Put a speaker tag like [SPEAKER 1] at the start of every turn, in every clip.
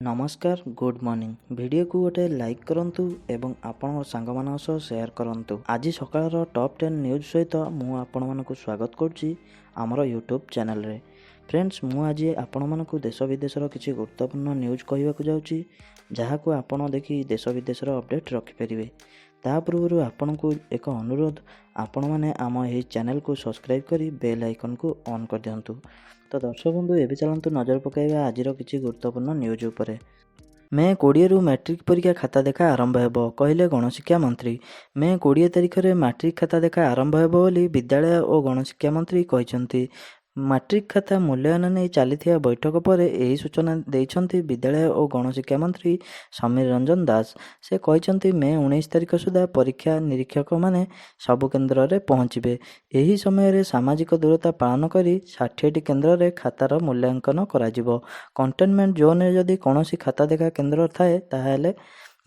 [SPEAKER 1] नमस्कार good morning video को गोटे लाइक करंतु एवं आपण सांगमान सह शेयर करंतु। आज सकाळ टॉप 10 न्यूज सहित मु आपण मानक स्वागत करुच्ची आमर यूट्यूब चैनल रे। फ्रेंड्स मु आज आपण मानक देश विदेशर किसी गुरुत्वपूर्ण न्यूज कहवाक जाऊँगी जहाँ को आपण देखी देश विदेशर अपडेट रखिपारे। ता पूर्व आपण को एक अनुरोध आपण मैंने आम यही चैनल को सब्सक्राइब करी बेल आइकन को ऑन कर दिंतु। तो दर्शक बंधु एवं चलतु नजर पकाइबा आज किसी गुरुत्वपूर्ण न्यूज उपरे। मे 20 रु मैट्रिक परीक्षा खाता देखा आरंभ हेबो कहले गणशिक्षा मंत्री। मे 20 तारिख में मैट्रिक खाता देखा आरंभ हेबो बोली विद्यालय और गणशिक्षा मंत्री कहते। मैट्रिक खाता मूल्यांकन नहीं चली बैठक पर यही सूचना देइछन्ति विद्यालय और गणशिक्षा मंत्री समीर रंजन दास। से कहते मे 19 तारिख सुधा परीक्षा निरीक्षक माने सबु केन्द्र में पहुँचे। यही समय सामाजिक दूरता पालन करी 60टी केन्द्र में खातार मूल्यांकन करा। कंटेनमेंट जोन में जदि कौन खाता देखा केन्द्र थाए ताहेले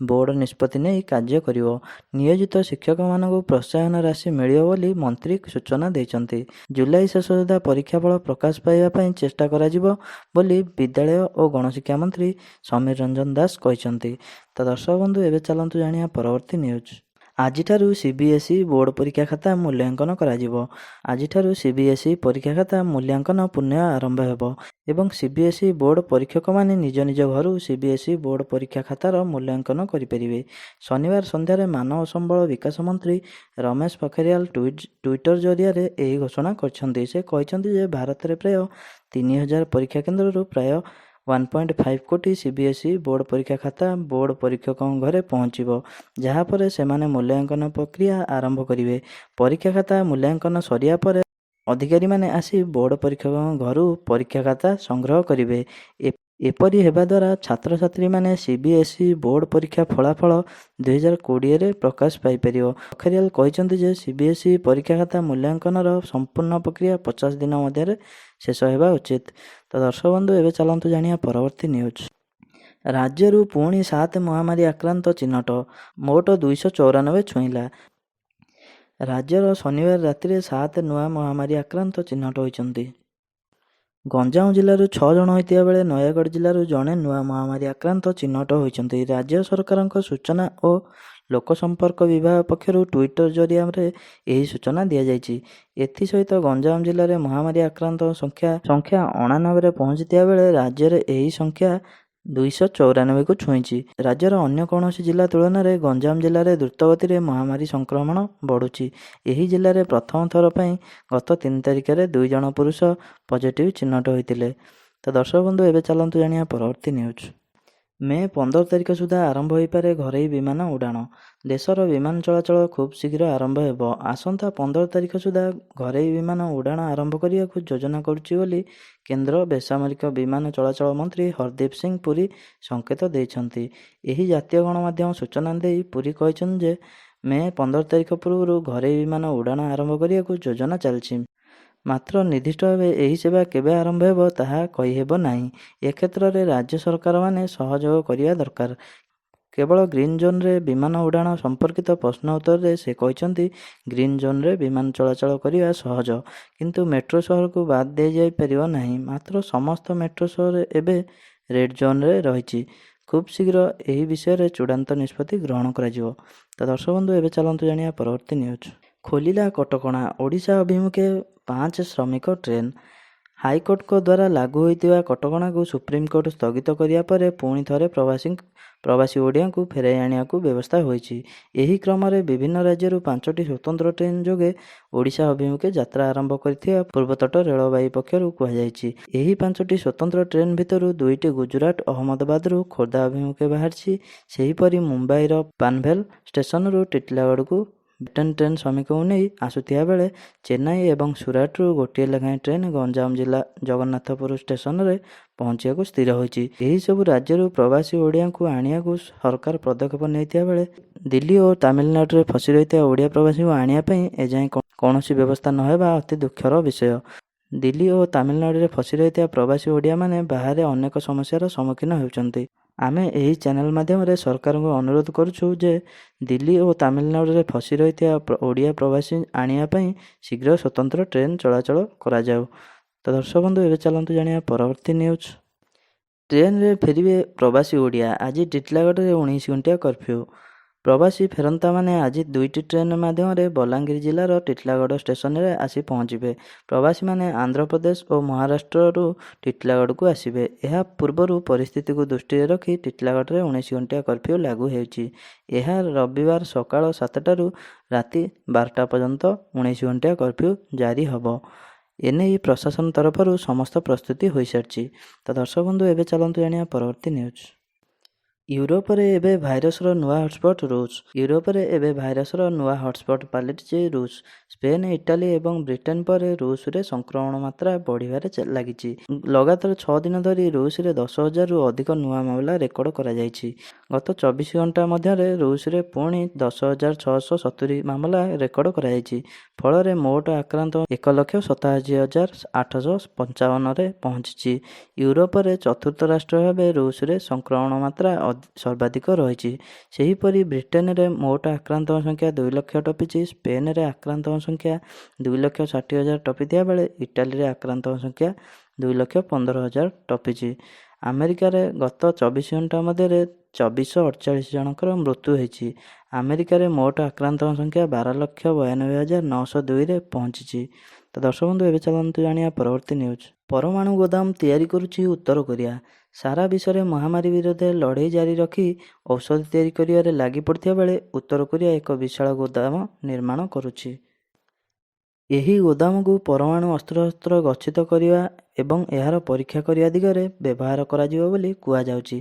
[SPEAKER 1] बोर्ड निष्पत्ति नहीं कार्य करिवो। नियोजित शिक्षक मानक प्रोत्साहन राशि मिलियो बोली मंत्री सूचना देइछन्ति। जुलाई शेष सुधा परीक्षाफल प्रकाश पाइबा चेष्टा कराजिबो बोली विद्यालय और गणशिक्षा मंत्री समीर रंजन दास कहते। तो दर्शक बंधु एवं चलतु जानिया परवर्ती न्यूज। आजिठारु सीबीएसई बोर्ड परीक्षा खाता मूल्यांकन कराजिबो। आजिठारु सीबीएसई परीक्षा खाता मूल्यांकन पुनः आरंभ हेबो एवं सीबीएसई बोर्ड परीक्षक माने निज निज घरु सीबीएसई बोर्ड परीक्षा खातार मूल्यांकन करिपरिबे। शनिवार संध्यारे मानव संबल विकास मंत्री रमेश पोखरियाल ट्विटर जरिया यही घोषणा करछन्ति। से कहछन्ति जे भारत रे प्राय 3000 परीक्षा केन्द्र प्राय 1.5 कोटी सीबीएसई बोर्ड परीक्षा खाता बोर्ड परीक्षकों घरे पहुँचब जहाँपर से मूल्यांकन प्रक्रिया आरंभ करेंगे। परीक्षा खाता मूल्यांकन सरिया पर अधिकारी माने आसी बोर्ड परीक्षकों घर परीक्षा खाता संग्रह करेंगे। एपरी हेबा द्वारा छात्र छात्री माने सीबीएसई बोर्ड परीक्षा फलाफल 2020 प्रकाश पाइपर। पोखरियाल कहते जे सीबीएसई परीक्षा खाता मूल्यांकन संपूर्ण प्रक्रिया 50 दिन मध्य शेष होगा उचित। तो दर्शक बंधु एवं चलतु जानिया परवर्ती न्यूज। राज्यरू पुणी 7 महामारी आक्रांत चिन्हट मोट 294 छुईला। राज्यर शनिवार राति 7 नुआ महामारी आक्रांत चिन्हट होइछन्ति। गंजाम जिलूर 6 जन होइतिया बेले नयागढ़ जिलूर जड़े नुआ महामारी आक्रांत चिन्हट होइछन्ति। राज्य सरकार सूचना और लोक संपर्क विभाग पक्षर ट्विटर जरिया यही सूचना दि जाइछि। एसहित गंजाम जिले में महामारी आक्रांत संख्या 99 पहुंचता बेले राज्य में यही संख्या 294 को छुईछि। राज्यर अन्य कौन जिला तुलन में गंजाम जिले में द्रुतगति में महामारी संक्रमण बढ़ुछि। यही जिले में प्रथम थर पर गत 3 तारिख में 2 जन पुरुष पॉजिटिव चिन्हट होते। तो दर्शक बंधु एवं चलतु जानिया परवर्ती न्यूज। मे 15 तारिख सुधा आरंभ हो पारे घरोई विमान उड़ाण। देशर विमान चलाचल खूब शीघ्र आरंभ हेबो। आसंता 15 तारिख सुधा घरोई विमान उड़ाण आरंभ करने को योजना करुच्ची बोली केंद्र बेसामरिक विमान चलाचल मंत्री हरदीप सिंह पुरी संकेत देइछन्ति। एही जातीय गणमाध्यम सूचना देई पुरी कहछन् जे मे 15 तारिख पूर्व घरोई विमान उड़ाण आरंभ करने को योजना चलछि। मात्र निर्दिष्ट भाव यही सेवा केबे आरंभ हेबो ताहा कहि हेबो नाही। ए क्षेत्र में राज्य सरकार माने सहयोग करिया दरकार। केवल ग्रीन जोन रे विमान उड़ाण संपर्कित प्रश्न उत्तर रे से कहते ग्रीन जोन रे विमान चलाचल करने सहज किंतु मेट्रो शहर को बाद दे जाई परिबो नाही। मात्र समस्त मेट्रो शहर एबे रेड जोन रे रहिछि। खूब शीघ्र यही विषय रे चूड़ांत निष्पत्ति ग्रहण कराजिवो। तो दर्शक बंधु एबे चलंतु जानिया परवर्ती न्यूज। खोलिला कटकणा ओडिशा अभिमुखे 5 श्रमिक ट्रेन। हाईकोर्ट को द्वारा लागू होइतिबा कटकणा को सुप्रीमकोर्ट स्थगित करिया परे पुणी थरे प्रवासी ओडिया को फेराई आनिया को व्यवस्था होइछि। एही क्रम में विभिन्न राज्यों 5टी स्वतंत्र ट्रेन जोगे ओडिशा अभिमुखे यात्रा आरंभ करथिबा पूर्वतट रेलवाई पक्षरु कहुଯାଇଛି। एही 5टी स्वतंत्र ट्रेन भितरु 2टी गुजरात अहमदाबाद रु खोर्धा अभिमुखे बाहरिछि। सेहीपरि मुंबईर पानभेल स्टेशन रु टिटलागढ़ को ब्रिटेन ट्रेन श्रमिक नहीं आसुथिया बेले चेन्नई एवं सुराट रु गोटे लेखाएं ट्रेन गंजाम जिला जगन्नाथपुर स्टेशन रे पहुंचा को स्थिर होइछि। एही सब राज्य प्रवासी ओडिया को आनिया को सरकार पदक्षेप नैतिया बेले दिल्ली और तमिलनाडु रे फसी रहिता ओडिया प्रवासी को आनिया पई एजाय कौनसी व्यवस्था न हेबा अति दुखर विषय। दिल्ली और तमिलनाडु रे फसी रहिता प्रवासी ओडिया माने बाहर अनेक समस्यार सम्मुखीन होउछन्ति। आमे यही चैनल माध्यम रे सरकार को अनुरोध करुछु जे दिल्ली और तमिलनाडु रे फसी रहिता ओडिया प्रवासी आनिया पई शीघ्र स्वतंत्र ट्रेन चलाचल करा जाऊ। तो दर्शक बंधु एबे चलंतु जानिया परवर्ती न्यूज। ଟ୍ରେନରେ ଫେରିବେ ପ୍ରବାସୀ ଓଡ଼ିଆ। ଆଜି ଟିଟିଲାଗଡ଼ରେ 19 ଘଣ୍ଟିଆ କର୍ଫ୍ୟୁ। ପ୍ରବାସୀ ଫେରନ୍ତାମାନେ ଆଜି 2ଟି ଟ୍ରେନ୍ ମାଧ୍ୟମରେ ବଲାଙ୍ଗୀର ଜିଲ୍ଲାର ଟିଟିଲାଗଡ଼ ଷ୍ଟେସନରେ ଆସି ପହଞ୍ଚିବେ। ପ୍ରବାସୀମାନେ ଆନ୍ଧ୍ରପ୍ରଦେଶ ଓ ମହାରାଷ୍ଟ୍ରରୁ ଟିଟିଲାଗଡ଼କୁ ଆସିବେ। ଏହା ପୂର୍ବରୁ ପରିସ୍ଥିତିକୁ ଦୃଷ୍ଟିରେ ରଖି ଟିଟିଲାଗଡ଼ରେ 19 ଘଣ୍ଟିଆ କର୍ଫ୍ୟୁ ଲାଗୁ ହେଉଛି। ଏହା ରବିବାର ସକାଳ 7ଟାରୁ ରାତି 12ଟା ପର୍ଯ୍ୟନ୍ତ 19 ଘଣ୍ଟିଆ କର୍ଫ୍ୟୁ ଜାରି ହେବ। ଏନେଇ ପ୍ରଶାସନ ତରଫରୁ ସମସ୍ତ ପ୍ରସ୍ତୁତି ହୋଇସାରିଛି। ତ ଦର୍ଶକ ବନ୍ଧୁ, ଏବେ ଚାଲନ୍ତୁ ଜାଣିବା ପରବର୍ତ୍ତୀ ନ୍ୟୁଜ୍। ୟୁରୋପରେ ଏବେ ଭାଇରସର ନୂଆ ହଟସ୍ପଟ୍ ରୁଷ। ୟୁରୋପରେ ଏବେ ଭାଇରସର ନୂଆ ହଟସ୍ପଟ୍ ପାଲଟିଛି ରୁଷ। ସ୍ପେନ୍, ଇଟାଲୀ ଏବଂ ବ୍ରିଟେନ୍ ପରେ ରୁଷରେ ସଂକ୍ରମଣ ମାତ୍ରା ବଢ଼ିବାରେ ଲାଗିଛି। ଲଗାତାର 6 ଦିନ ଧରି ରୁଷରେ 10,000ରୁ ଅଧିକ ନୂଆ ମାମଲା ରେକର୍ଡ କରାଯାଇଛି। ଗତ 24 ଘଣ୍ଟା ମଧ୍ୟରେ ରୁଷରେ ପୁଣି 10,670 ମାମଲା ରେକର୍ଡ କରାଯାଇଛି। ଫଳରେ ମୋଟ ଆକ୍ରାନ୍ତ 1,87,855ରେ ପହଞ୍ଚିଛି। ୟୁରୋପରେ ଚତୁର୍ଥ ରାଷ୍ଟ୍ର ଭାବେ ରୁଷରେ ସଂକ୍ରମଣ ମାତ୍ରା ସର୍ବାଧିକ ରହିଛି। ସେହିପରି ବ୍ରିଟେନରେ ମୋଟ ଆକ୍ରାନ୍ତଙ୍କ ସଂଖ୍ୟା 2 ଲକ୍ଷ ଟପିଛି। ସ୍ପେନରେ ଆକ୍ରାନ୍ତଙ୍କ ସଂଖ୍ୟା 2,60,000 ଟପିଥିବା ବେଳେ ଇଟାଲୀରେ ଆକ୍ରାନ୍ତଙ୍କ ସଂଖ୍ୟା 2,15,000 ଟପିଛି। ଆମେରିକାରେ ଗତ 24 ଘଣ୍ଟା ମଧ୍ୟରେ 2,448 ଜଣଙ୍କର ମୃତ୍ୟୁ ହୋଇଛି। ଆମେରିକାରେ ମୋଟ ଆକ୍ରାନ୍ତଙ୍କ ସଂଖ୍ୟା 12,92,902ରେ ପହଞ୍ଚିଛି। ତ ଦର୍ଶକ ବନ୍ଧୁ, ଏବେ ଚାଲନ୍ତୁ ଜାଣିବା ପରବର୍ତ୍ତୀ ନ୍ୟୁଜ୍। ପରମାଣୁ ଗୋଦାମ ତିଆରି କରୁଛି ଉତ୍ତର କୋରିଆ। ସାରା ବିଶ୍ୱରେ ମହାମାରୀ ବିରୋଧରେ ଲଢ଼େଇ ଜାରି ରଖି ଔଷଧ ତିଆରି କରିବାରେ ଲାଗି ପଡ଼ିଥିବା ବେଳେ ଉତ୍ତର କୋରିଆ ଏକ ବିଶାଳ ଗୋଦାମ ନିର୍ମାଣ କରୁଛି। ଏହି ଗୋଦାମକୁ ପରମାଣୁ ଅସ୍ତ୍ରଶସ୍ତ୍ର ଗଚ୍ଛିତ କରିବା ଏବଂ ଏହାର ପରୀକ୍ଷା କରିବା ଦିଗରେ ବ୍ୟବହାର କରାଯିବ ବୋଲି କୁହାଯାଉଛି।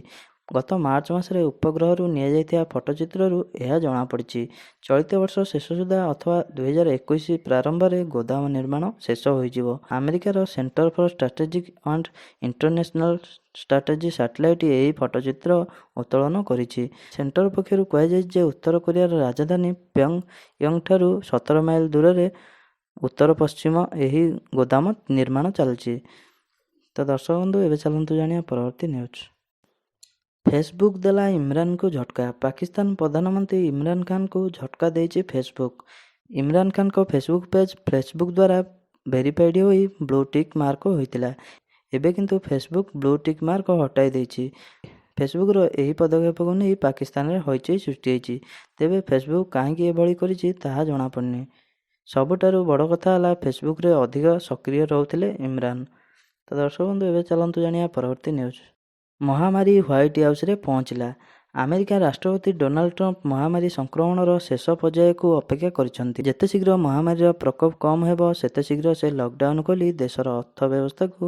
[SPEAKER 1] ଗତ ମାର୍ଚ୍ଚ ମାସରେ ଉପଗ୍ରହରୁ ନିଆଯାଇଥିବା ଫଟୋଚିତ୍ରରୁ ଏହା ଜଣାପଡ଼ିଛି। ଚଳିତ ବର୍ଷ ଶେଷ ସୁଦ୍ଧା ଅଥବା 2021 ପ୍ରାରମ୍ଭରେ ଗୋଦାମ ନିର୍ମାଣ ଶେଷ ହୋଇଯିବ। ଆମେରିକାର centre for strategic and international strategy satellite ଏହି ଫଟୋଚିତ୍ର ଉତ୍ତୋଳନ କରିଛି। ସେଣ୍ଟର ପକ୍ଷରୁ କୁହାଯାଇଛି ଯେ ଉତ୍ତର କୋରିଆର ରାଜଧାନୀ ପ୍ୟଙ୍ଗୟଙ୍ଗଠାରୁ 17 ମାଇଲ ଦୂରରେ ଉତ୍ତର ପଶ୍ଚିମ ଏହି ଗୋଦାମ ନିର୍ମାଣ ଚାଲିଛି। ତ ଦର୍ଶକ ବନ୍ଧୁ, ଏବେ ଚାଲନ୍ତୁ ଜାଣିବା ପରବର୍ତ୍ତୀ ନ୍ୟୁଜ୍। ଫେସବୁକ୍ ଦେଲା ଇମ୍ରାନଙ୍କୁ ଝଟକା। ପାକିସ୍ତାନ ପ୍ରଧାନମନ୍ତ୍ରୀ ଇମ୍ରାନ ଖାନଙ୍କୁ ଝଟକା ଦେଇଛି ଫେସବୁକ୍। ଇମ୍ରାନ ଖାନଙ୍କ ଫେସବୁକ୍ ପେଜ୍ ଫେସବୁକ୍ ଦ୍ୱାରା ଭେରିଫାଇଡ୍ ହୋଇ ବ୍ଲୁ ଟିକ୍ ମାର୍କ ହୋଇଥିଲା। ଏବେ କିନ୍ତୁ ଫେସବୁକ୍ ବ୍ଲୁ ଟିକ୍ ମାର୍କ ହଟାଇ ଦେଇଛି। ଫେସବୁକ୍ର ଏହି ପଦକ୍ଷେପକୁ ନେଇ ପାକିସ୍ତାନରେ ହଇଚଇ ସୃଷ୍ଟି ହୋଇଛି। ତେବେ ଫେସବୁକ୍ କାହିଁକି ଏଭଳି କରିଛି ତାହା ଜଣାପଡ଼ିନି। ସବୁଠାରୁ ବଡ଼ କଥା ହେଲା ଫେସବୁକ୍ରେ ଅଧିକ ସକ୍ରିୟ ରହୁଥିଲେ ଇମ୍ରାନ। ତ ଦର୍ଶକ ବନ୍ଧୁ, ଏବେ ଚାଲନ୍ତୁ ଜାଣିବା ପରବର୍ତ୍ତୀ ନ୍ୟୁଜ୍। ମହାମାରୀ ହ୍ୱାଇଟ୍ ହାଉସ୍ରେ ପହଞ୍ଚିଲା। ଆମେରିକା ରାଷ୍ଟ୍ରପତି ଡୋନାଲ୍ଡ ଟ୍ରମ୍ପ ମହାମାରୀ ସଂକ୍ରମଣର ଶେଷ ପର୍ଯ୍ୟାୟକୁ ଅପେକ୍ଷା କରିଛନ୍ତି। ଯେତେ ଶୀଘ୍ର ମହାମାରୀର ପ୍ରକୋପ କମ୍ ହେବ ସେତେ ଶୀଘ୍ର ସେ ଲକଡାଉନ୍ ଖୋଲି ଦେଶର ଅର୍ଥ ବ୍ୟବସ୍ଥାକୁ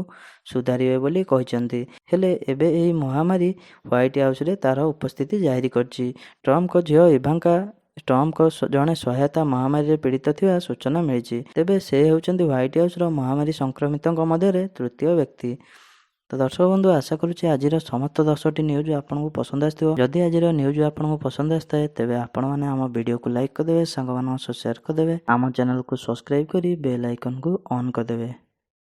[SPEAKER 1] ସୁଧାରିବେ ବୋଲି କହିଛନ୍ତି। ହେଲେ ଏବେ ଏହି ମହାମାରୀ ହ୍ୱାଇଟ୍ ହାଉସ୍ରେ ତା'ର ଉପସ୍ଥିତି ଜାହିର କରିଛି। ଟ୍ରମ୍ପଙ୍କ ଝିଅ ଇଭାଙ୍କା ଟ୍ରମ୍ପଙ୍କ ଜଣେ ସହାୟତା ମହାମାରୀରେ ପୀଡ଼ିତ ଥିବା ସୂଚନା ମିଳିଛି। ତେବେ ସେ ହେଉଛନ୍ତି ହ୍ୱାଇଟ୍ ହାଉସ୍ର ମହାମାରୀ ସଂକ୍ରମିତଙ୍କ ମଧ୍ୟରେ ତୃତୀୟ ବ୍ୟକ୍ତି। ତ ଦର୍ଶକ ବନ୍ଧୁ, ଆଶା କରୁଛି ଆଜିର ସମସ୍ତ 10ଟି ନ୍ୟୁଜ୍ ଆପଣଙ୍କୁ ପସନ୍ଦ ଆସିଥିବ। ଯଦି ଆଜିର ନ୍ୟୁଜ୍ ଆପଣଙ୍କୁ ପସନ୍ଦ ଆସିଥାଏ ତେବେ ଆପଣମାନେ ଆମ ଭିଡ଼ିଓକୁ ଲାଇକ୍ କରିଦେବେ, ସାଙ୍ଗମାନଙ୍କ ସହ ସେୟାର କରିଦେବେ, ଆମ ଚ୍ୟାନେଲକୁ ସବସ୍କ୍ରାଇବ୍ କରି ବେଲ୍ ଆଇକନ୍କୁ ଅନ୍ କରିଦେବେ।